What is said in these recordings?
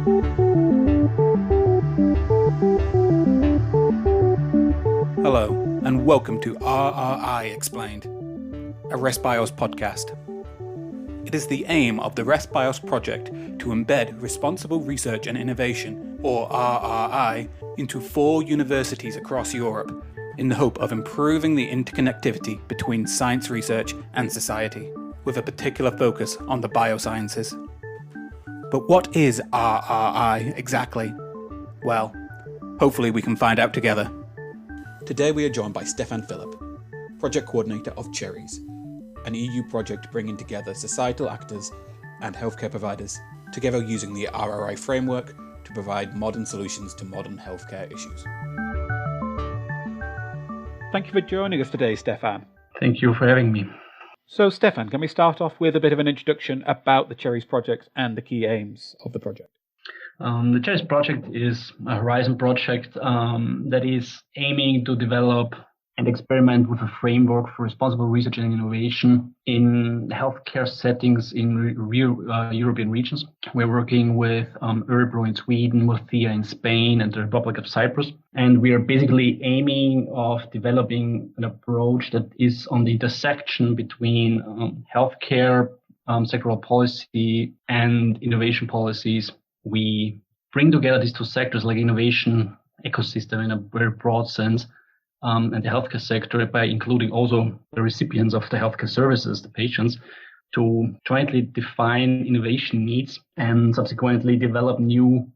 Hello, and welcome to RRI Explained, a ResBios podcast. It is the aim of the ResBios project to embed responsible research and innovation, or RRI, into 4 universities across Europe, in the hope of improving the interconnectivity between science research and society, with a particular focus on the biosciences. But what is RRI exactly? Well, hopefully we can find out together. Today we are joined by Stefan Philipp, Project Coordinator of CHERRIES, an EU project bringing together societal actors and healthcare providers together using the RRI framework to provide modern solutions to modern healthcare issues. Thank you for joining us today, Stefan. Thank you for having me. So, Stefan, can we start off with a bit of an introduction about the CHERRIES project and the key aims of the project? The CHERRIES project is a Horizon project that is aiming to develop and experiment with a framework for responsible research and innovation in healthcare settings in European regions. We're working with RRI in Sweden, with THEA in Spain, and the Republic of Cyprus. And we are basically aiming of developing an approach that is on the intersection between healthcare, sectoral policy, and innovation policies. We bring together these 2 sectors, like innovation ecosystem in a very broad sense, and the healthcare sector, by including also the recipients of the healthcare services, the patients, to jointly define innovation needs and subsequently develop new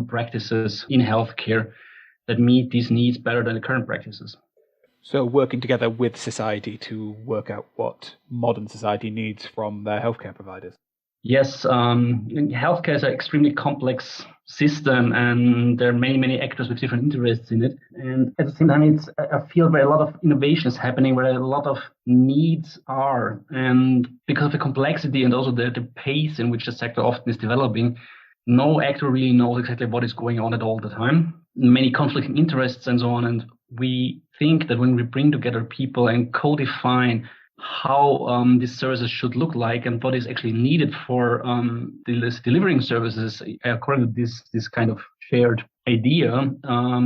practices in healthcare that meet these needs better than the current practices. So working together with society to work out what modern society needs from their healthcare providers. Yes, healthcare is an extremely complex system, and there are many actors with different interests in it. And at the same time, it's a field where a lot of innovation is happening, where a lot of needs are. And because of the complexity and also the pace in which the sector often is developing, no actor really knows exactly what is going on at all the time. Many conflicting interests and so on. And we think that when we bring together people and co-define how these services should look like and what is actually needed for delivering services according to this kind of shared idea,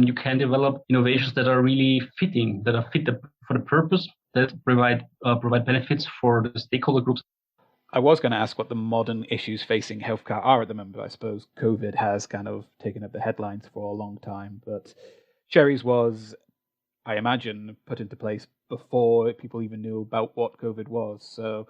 you can develop innovations that are really fitting, that are fit for the purpose, that provide benefits for the stakeholder groups. I was going to ask what the modern issues facing healthcare are at the moment. I suppose COVID has kind of taken up the headlines for a long time, but CHERRIES was, I imagine, put into place before people even knew about what COVID was. So,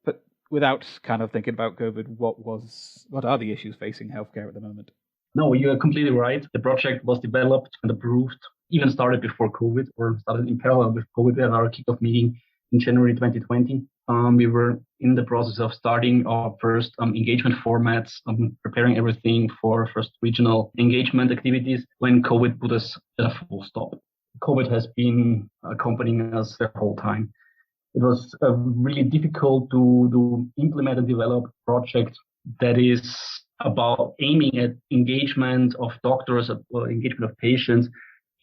but without kind of thinking about COVID, what are the issues facing healthcare at the moment? No, you're completely right. The project was developed and approved, even started before COVID, or started in parallel with COVID. We had our kickoff meeting in January 2020. We were in the process of starting our first engagement formats, preparing everything for first regional engagement activities when COVID put us at a full stop. COVID has been accompanying us the whole time. It was really difficult to implement and develop a project that is about aiming at engagement of doctors or engagement of patients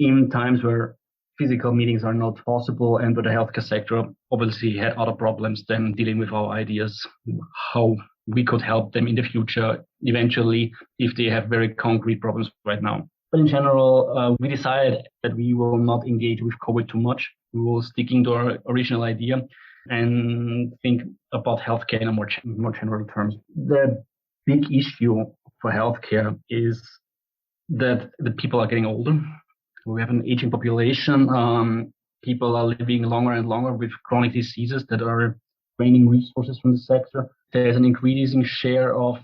in times where physical meetings are not possible and where the healthcare sector obviously had other problems than dealing with our ideas, how we could help them in the future eventually if they have very concrete problems right now. But in general, we decided that we will not engage with COVID too much. We will sticking to our original idea and think about healthcare in a more general terms. The big issue for healthcare is that the people are getting older. We have an aging population. People are living longer and longer with chronic diseases that are draining resources from the sector. There's an increasing share of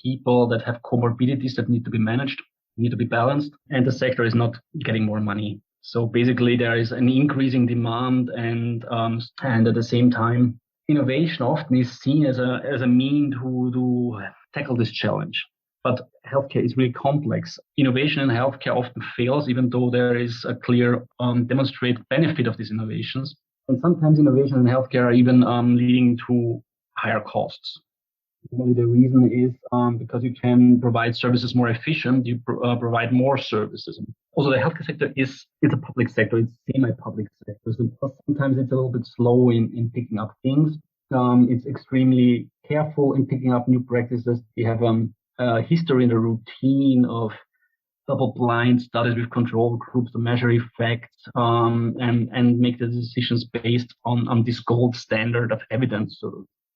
people that have comorbidities that need to be managed, need to be balanced, and the sector is not getting more money. So basically there is an increasing demand and at the same time, innovation often is seen as a mean to tackle this challenge. But healthcare is really complex. Innovation in healthcare often fails, even though there is a clear demonstrated benefit of these innovations. And sometimes innovation in healthcare are even leading to higher costs. Normally the reason is because you can provide services more efficient, you provide more services. Also, the healthcare sector it's a public sector, it's semi-public sector. So sometimes it's a little bit slow in picking up things. It's extremely careful in picking up new practices. We have history and a routine of double-blind studies with control groups to measure effects and make the decisions based on this gold standard of evidence.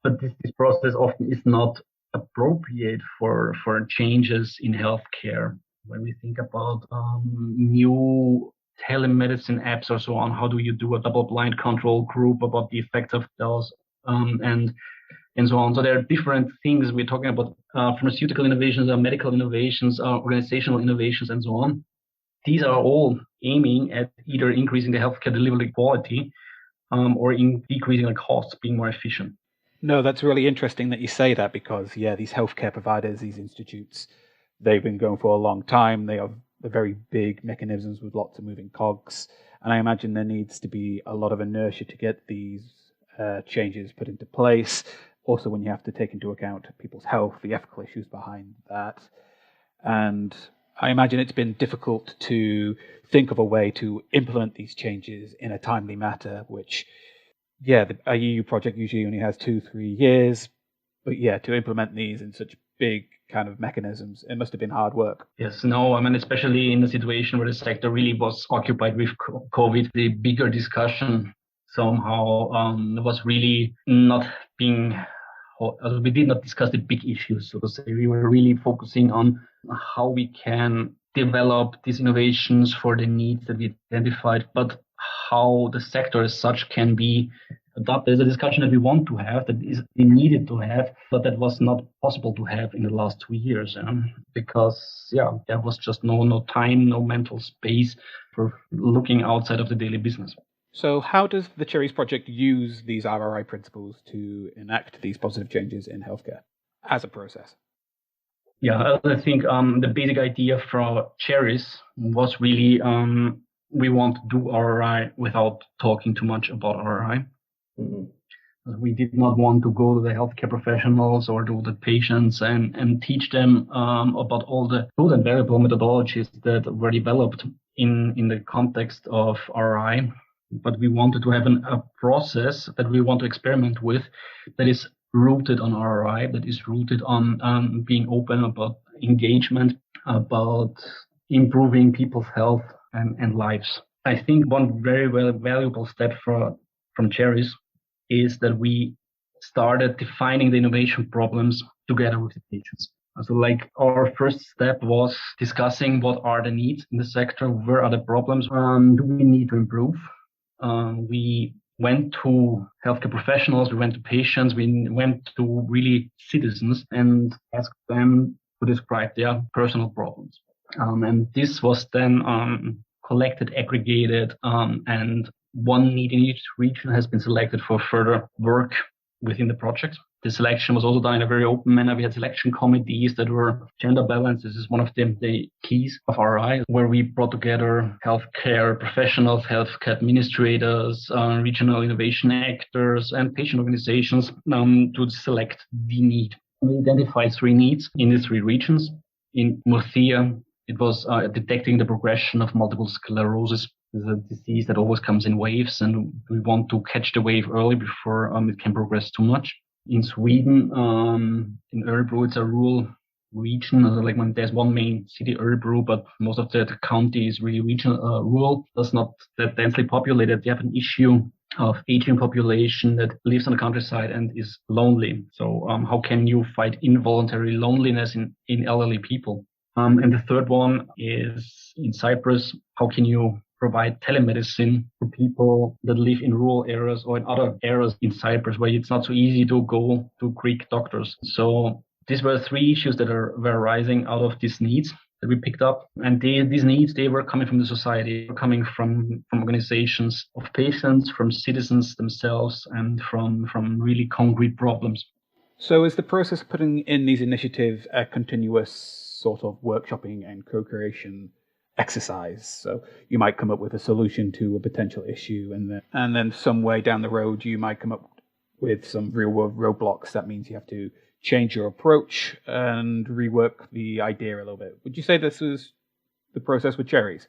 But this process often is not appropriate for changes in healthcare. When we think about new telemedicine apps or so on, how do you do a double-blind control group about the effects of those and so on. So there are different things we're talking about, pharmaceutical innovations, medical innovations, organizational innovations, and so on. These are all aiming at either increasing the healthcare delivery quality or in decreasing the costs, being more efficient. No, that's really interesting that you say that because, these healthcare providers, these institutes, they've been going for a long time. They have very big mechanisms with lots of moving cogs. And I imagine there needs to be a lot of inertia to get these changes put into place. Also, when you have to take into account people's health, the ethical issues behind that. And I imagine it's been difficult to think of a way to implement these changes in a timely manner, which, a EU project usually only has 2-3 years. But to implement these in such big kind of mechanisms, it must have been hard work. Yes, no, I mean, especially in a situation where the sector really was occupied with COVID, the bigger discussion somehow was really not being, we did not discuss the big issues, so to say. We were really focusing on how we can develop these innovations for the needs that we identified, but how the sector as such can be adopted. There's a discussion that we want to have, that is we needed to have, but that was not possible to have in the last 2 years, because there was just no time, no mental space for looking outside of the daily business. So how does the CHERRIES project use these RRI principles to enact these positive changes in healthcare as a process? I think the basic idea for CHERRIES was really we want to do RRI without talking too much about RRI. Mm-hmm. We did not want to go to the healthcare professionals or to the patients and teach them about all the good and variable methodologies that were developed in the context of RRI. But we wanted to have a process that we want to experiment with that is rooted on RRI, that is rooted on being open about engagement, about improving people's health and lives. I think one very valuable step from CHERRIES is that we started defining the innovation problems together with the patients. So like our first step was discussing what are the needs in the sector, where are the problems, do we need to improve? We went to healthcare professionals, we went to patients, we went to really citizens and asked them to describe their personal problems. And this was then collected, aggregated, and one need in each region has been selected for further work within the project. The selection was also done in a very open manner. We had selection committees that were gender balanced. This is one of the keys of RRI, where we brought together healthcare professionals, healthcare administrators, regional innovation actors, and patient organizations to select the need. We identified 3 needs in the 3 regions. In Murcia, it was detecting the progression of multiple sclerosis. It's a disease that always comes in waves, and we want to catch the wave early before it can progress too much. In Sweden, in Örebro, it's a rural region. Like when there's one main city, Örebro, but most of the county is really regional, rural. That's not that densely populated. You have an issue of aging population that lives on the countryside and is lonely. So how can you fight involuntary loneliness in elderly people? And the third one is in Cyprus. How can you provide telemedicine for people that live in rural areas or in other areas in Cyprus where it's not so easy to go to Greek doctors? So these were 3 issues that were arising out of these needs that we picked up. And these needs, they were coming from the society, were coming from organizations of patients, from citizens themselves, and from really concrete problems. So is the process of putting in these initiatives a continuous sort of workshopping and co-creation exercise? So you might come up with a solution to a potential issue, and then some way down the road you might come up with some real world roadblocks. That means you have to change your approach and rework the idea a little bit. Would you say this was the process with CHERRIES?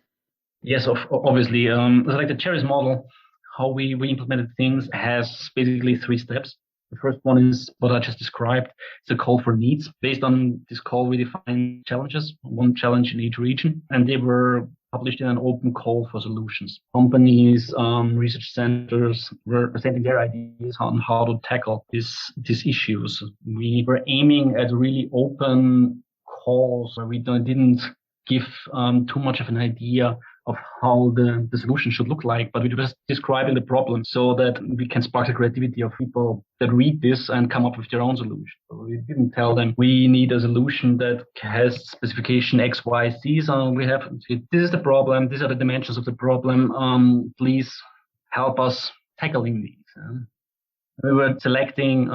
Yes, obviously. Like the CHERRIES model, how we implemented things has basically 3 steps. The first one is what I just described. It's a call for needs. Based on this call, we define challenges, one challenge in each region, and they were published in an open call for solutions. Companies, research centers were presenting their ideas on how to tackle these issues. We were aiming at really open calls where we didn't give too much of an idea of how the solution should look like, but we were just describing the problem so that we can spark the creativity of people that read this and come up with their own solution. So we didn't tell them we need a solution that has specification X, Y, Z. So we have, this is the problem, these are the dimensions of the problem. Please help us tackling these. We were selecting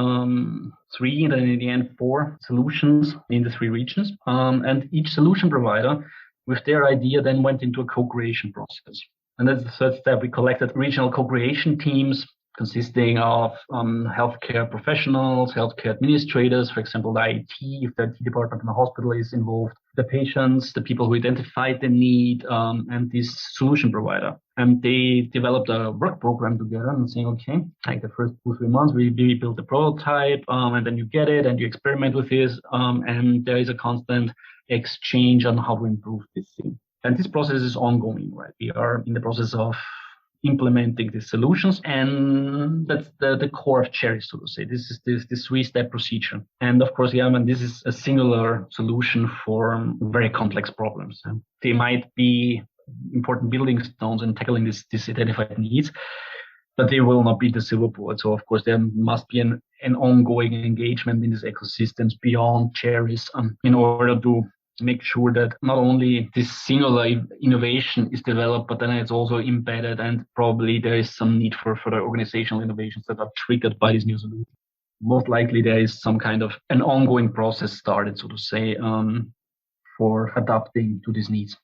3 and then in the end 4 solutions in the 3 regions. And each solution provider with their idea then went into a co-creation process. And that's the third step. We collected regional co-creation teams consisting of healthcare professionals, healthcare administrators, for example, the IT, if the IT department in the hospital is involved, the patients, the people who identified the need, and this solution provider. And they developed a work program together and saying, okay, like the first 2-3 months, we build a prototype, and then you get it and you experiment with this, and there is a constant exchange on how to improve this thing. And this process is ongoing, right? We are in the process of implementing these solutions, and that's the core of CHERRIES, so to say. This is this 3-step procedure. And of course, this is a singular solution for very complex problems. They might be important building stones in tackling these identified needs, but they will not be the silver bullet. So of course, there must be an ongoing engagement in these ecosystems beyond CHERRIES in order to make sure that not only this singular innovation is developed, but then it's also embedded, and probably there is some need for further organizational innovations that are triggered by this new solution. Most likely there is some kind of an ongoing process started, so to say, for adapting to these needs.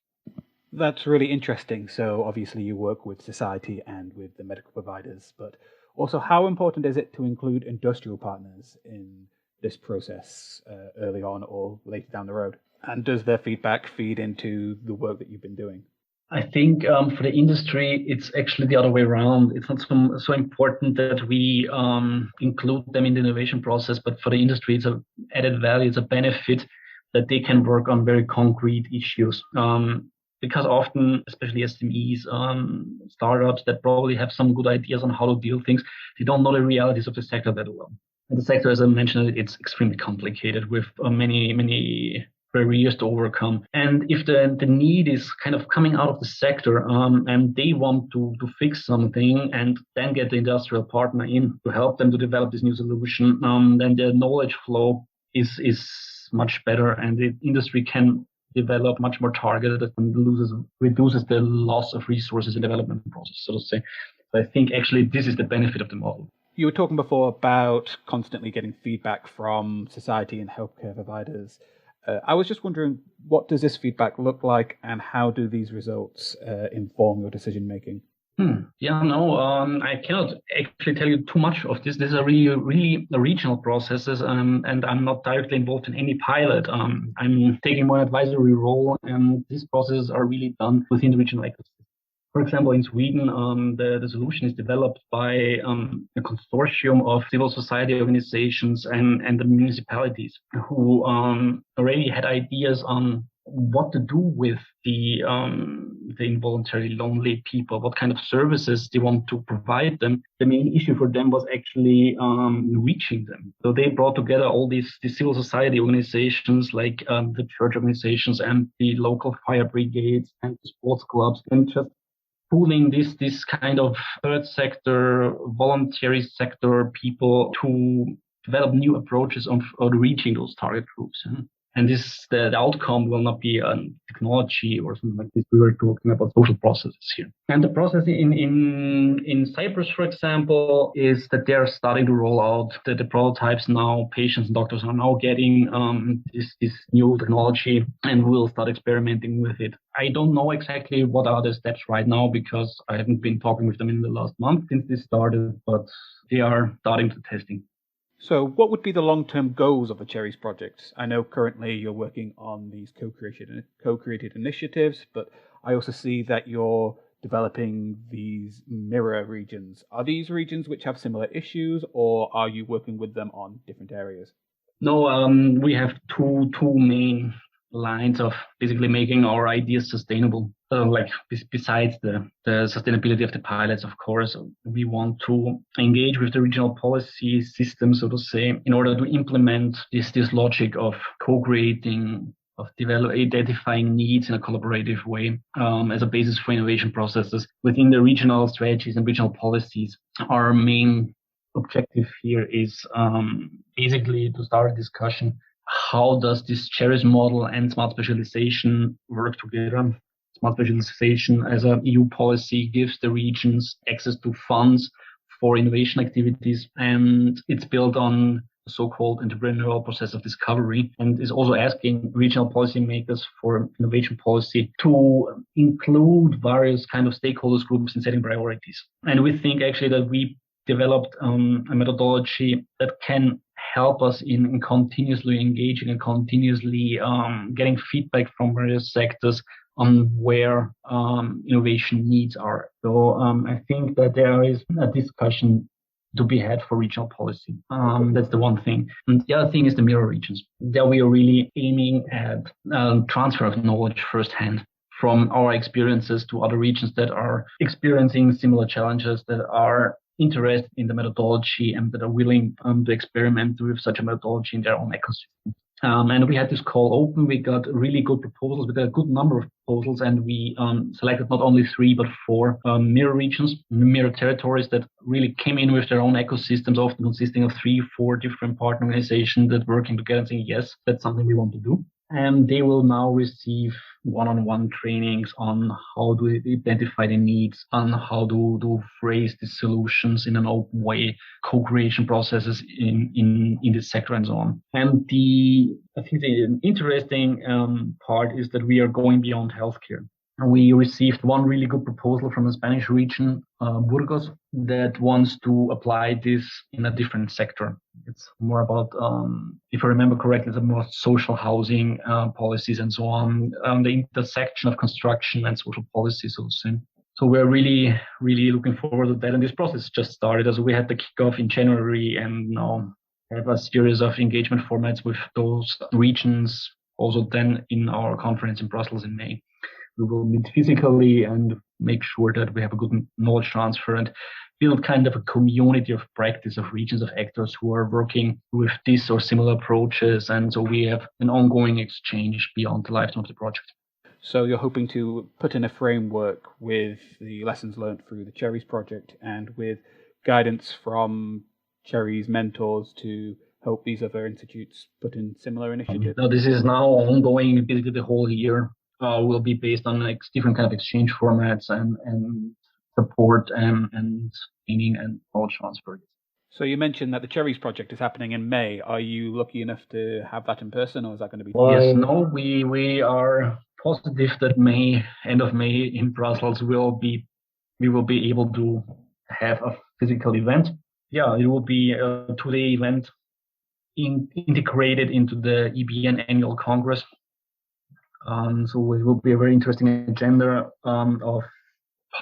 That's really interesting. So obviously you work with society and with the medical providers, but also how important is it to include industrial partners in this process early on or later down the road? And does their feedback feed into the work that you've been doing? I think for the industry, it's actually the other way around. It's not so important that we include them in the innovation process, but for the industry, it's an added value, it's a benefit that they can work on very concrete issues. Because often, especially SMEs, startups that probably have some good ideas on how to deal things, they don't know the realities of the sector that well. And the sector, as I mentioned, it's extremely complicated with many barriers to overcome. And if the need is kind of coming out of the sector and they want to fix something and then get the industrial partner in to help them to develop this new solution, then the knowledge flow is much better, and the industry can develop much more targeted and reduces the loss of resources in the development process, so to say. So I think actually this is the benefit of the model. You were talking before about constantly getting feedback from society and healthcare providers. I was just wondering, what does this feedback look like, and how do these results inform your decision making? I cannot actually tell you too much of this. These are really regional processes, and I'm not directly involved in any pilot. I'm taking more advisory role, and these processes are really done within the regional ecosystem. For example, in Sweden, the solution is developed by a consortium of civil society organizations and the municipalities who already had ideas on what to do with the involuntarily lonely people, what kind of services they want to provide them. The main issue for them was actually reaching them. So they brought together all these civil society organizations like the church organizations and the local fire brigades and the sports clubs, and just pooling this kind of third sector, voluntary sector people to develop new approaches on reaching those target groups. And the outcome will not be a technology or something like this. We were talking about social processes here. And the process in Cyprus, for example, is that they're starting to roll out the prototypes now. Patients and doctors are now getting this new technology, and we'll start experimenting with it. I don't know exactly what are the steps right now because I haven't been talking with them in the last month since this started, but they are starting to testing. So what would be the long-term goals of the CHERRIES project? I know currently you're working on these co-created initiatives, but I also see that you're developing these mirror regions. Are these regions which have similar issues, or are you working with them on different areas? No, we have two main lines of basically making our ideas sustainable. Besides the sustainability of the pilots, of course, we want to engage with the regional policy system, so to say, in order to implement this logic of co-creating, of identifying needs in a collaborative way as a basis for innovation processes within the regional strategies and regional policies. Our main objective here is basically to start a discussion. How does this CHERRIES model and smart specialization work together? Smart specialization as a EU policy gives the regions access to funds for innovation activities, and it's built on the so-called entrepreneurial process of discovery, and is also asking regional policymakers for innovation policy to include various kind of stakeholders groups in setting priorities. And we think actually that we developed a methodology that can help us in continuously engaging and continuously getting feedback from various sectors on where innovation needs are. So I think that there is a discussion to be had for regional policy. That's the one thing. And the other thing is the mirror regions. There we are really aiming at transfer of knowledge firsthand from our experiences to other regions that are experiencing similar challenges, that are interested in the methodology and that are willing to experiment with such a methodology in their own ecosystem. And we had this call open. We got really good proposals. We got a good number of proposals, and we selected not only 3 but 4 mirror regions, mirror territories that really came in with their own ecosystems, often consisting of 3-4 different partner organizations that working together and saying, yes, that's something we want to do. And they will now receive one-on-one trainings on how to identify the needs, on how to phrase the solutions in an open way, co-creation processes in the sector and so on. And I think the interesting part is that we are going beyond healthcare. We received one really good proposal from a Spanish region, Burgos, that wants to apply this in a different sector. It's more about, if I remember correctly, it's more social housing policies and so on, the intersection of construction and social policies also. So we're really, really looking forward to that. And this process just started. As we had the kickoff in January, and now have a series of engagement formats with those regions, also then in our conference in Brussels in May. We will meet physically and make sure that we have a good knowledge transfer and build kind of a community of practice of regions, of actors who are working with this or similar approaches. And so we have an ongoing exchange beyond the lifetime of the project. So you're hoping to put in a framework with the lessons learned through the CHERRIES project and with guidance from CHERRIES mentors to help these other institutes put in similar initiatives? Now, this is now ongoing basically the whole year. Will be based on different kind of exchange formats and support and training and knowledge transfer. So you mentioned that the CHERRIES project is happening in May. Are you lucky enough to have that in person, or is that going to be? Yes, no, we are positive that end of May in Brussels we will be able to have a physical event. Yeah, it will be a 2-day event integrated into the EBN annual congress. So it will be a very interesting agenda of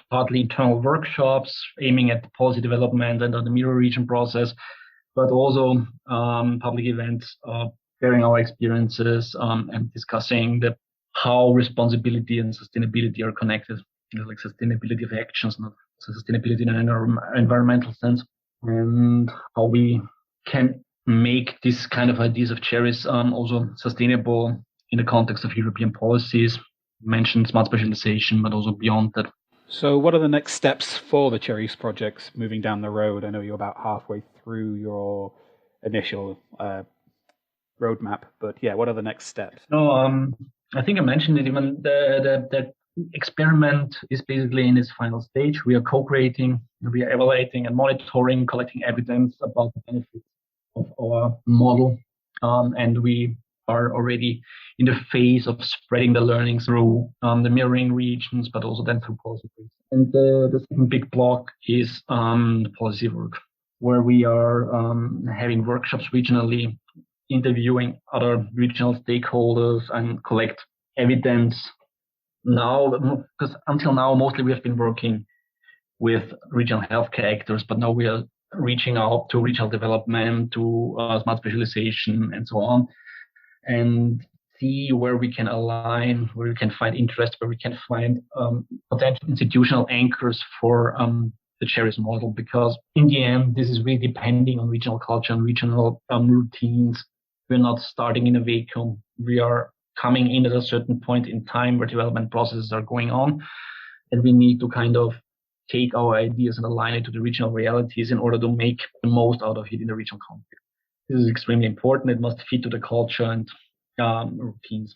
partly internal workshops aiming at the policy development and the mirror region process, but also public events sharing our experiences and discussing how responsibility and sustainability are connected, like sustainability of actions, not sustainability in an environmental sense, and how we can make this kind of ideas of CHERRIES also sustainable in the context of European policies. You mentioned smart specialization, but also beyond that. So what are the next steps for the CHERRIES projects moving down the road? I know you're about halfway through your initial roadmap, but yeah, what are the next steps? No, I think I mentioned it even. The experiment is basically in its final stage. We are co-creating, we are evaluating and monitoring, collecting evidence about the benefits of our model, and we are already in the phase of spreading the learnings through the mirroring regions, but also then through policy. And the second big block is the policy work, where we are having workshops regionally, interviewing other regional stakeholders and collect evidence now, because until now, mostly we have been working with regional healthcare actors, but now we are reaching out to regional development, to smart specialization, and so on, and see where we can align, where we can find interest, where we can find potential institutional anchors for the CHERRIES model. Because in the end, this is really depending on regional culture and regional routines. We're not starting in a vacuum. We are coming in at a certain point in time where development processes are going on, and we need to kind of take our ideas and align it to the regional realities in order to make the most out of it in the regional context. This is extremely important. It must fit to the culture and routines.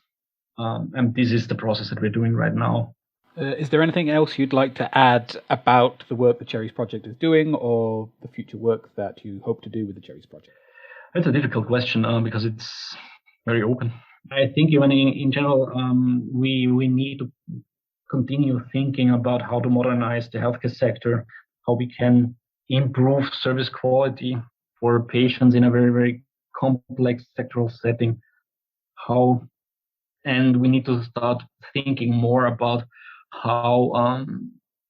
And this is the process that we're doing right now. Is there anything else you'd like to add about the work the CHERRIES project is doing, or the future work that you hope to do with the CHERRIES project? It's a difficult question because it's very open. I think even in general, we need to continue thinking about how to modernize the healthcare sector, how we can improve service quality for patients in a very, very complex sectoral setting. And we need to start thinking more about how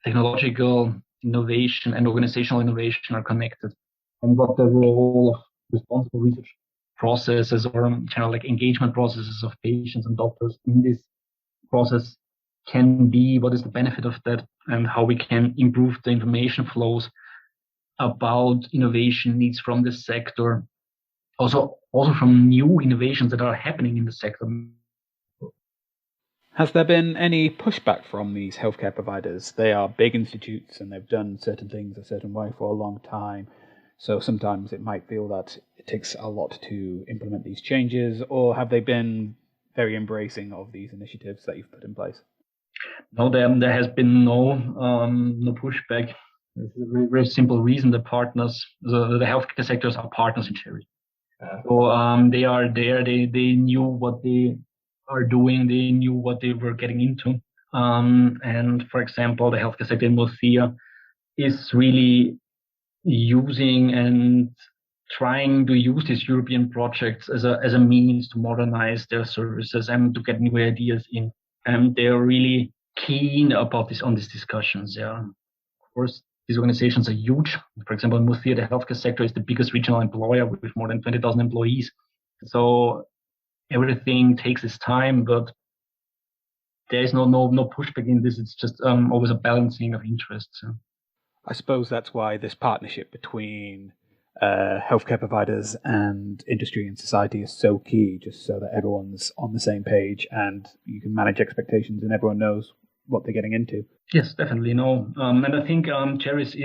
technological innovation and organizational innovation are connected, and what the role of responsible research processes or like engagement processes of patients and doctors in this process can be, what is the benefit of that, and how we can improve the information flows about innovation needs from the sector, also from new innovations that are happening in the sector. Has there been any pushback from these healthcare providers? They are big institutes and they've done certain things a certain way for a long time. So sometimes it might feel that it takes a lot to implement these changes, or have they been very embracing of these initiatives that you've put in place? No, there has been no pushback. There's a very, very simple reason. The healthcare sectors are partners in CHERRIES. So they are there. They knew what they are doing. They knew what they were getting into. And for example, the healthcare sector in Murcia is really using and trying to use these European projects as a means to modernize their services and to get new ideas in. And they're really keen about these discussions. Yeah, of course, these organizations are huge. For example, in Murcia, the healthcare sector is the biggest regional employer with more than 20,000 employees. So everything takes its time, but there is no pushback in this. It's just always a balancing of interests. So. I suppose that's why this partnership between healthcare providers and industry and society is so key, just so that everyone's on the same page and you can manage expectations and everyone knows what they're getting into. Yes, definitely. No. And I think CHERRIES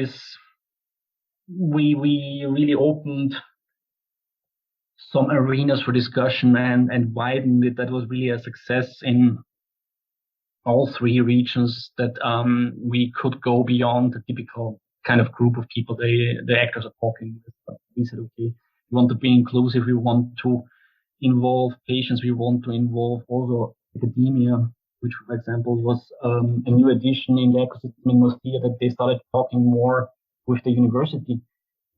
we really opened some arenas for discussion and widened it. That was really a success in all three regions, that we could go beyond the typical kind of group of people the actors are talking with. But we said, okay, we want to be inclusive. We want to involve patients. We want to involve also academia, which, for example, was a new addition in the ecosystem in Murcia, that they started talking more with the university.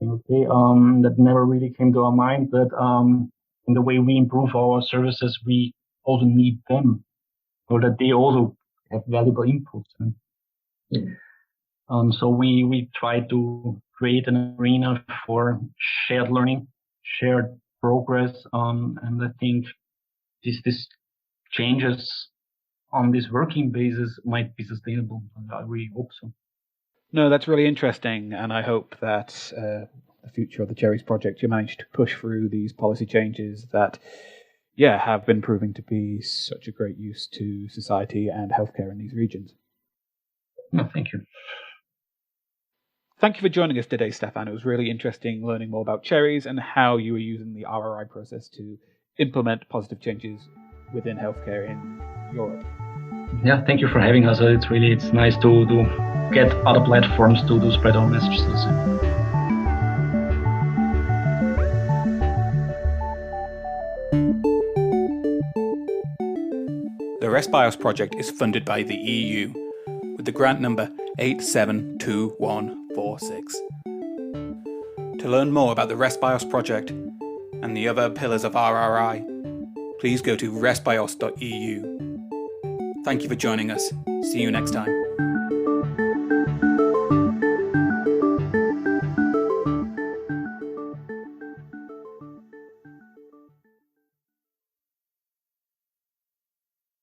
Okay, that never really came to our mind, that in the way we improve our services, we also need them, or that they also have valuable inputs. So we try to create an arena for shared learning, shared progress, and I think this changes on this working basis might be sustainable. I really hope so. No, that's really interesting, and I hope that the future of the CHERRIES project, you manage to push through these policy changes that, have been proving to be such a great use to society and healthcare in these regions. No, thank you. Thank you for joining us today, Stefan. It was really interesting learning more about CHERRIES and how you were using the RRI process to implement positive changes within healthcare in Europe. Yeah, thank you for having us. It's nice to get other platforms to spread our messages. The ResBios project is funded by the EU with the grant number 872146. To learn more about the ResBios project and the other pillars of RRI, please go to resbios.eu. Thank you for joining us. See you next time.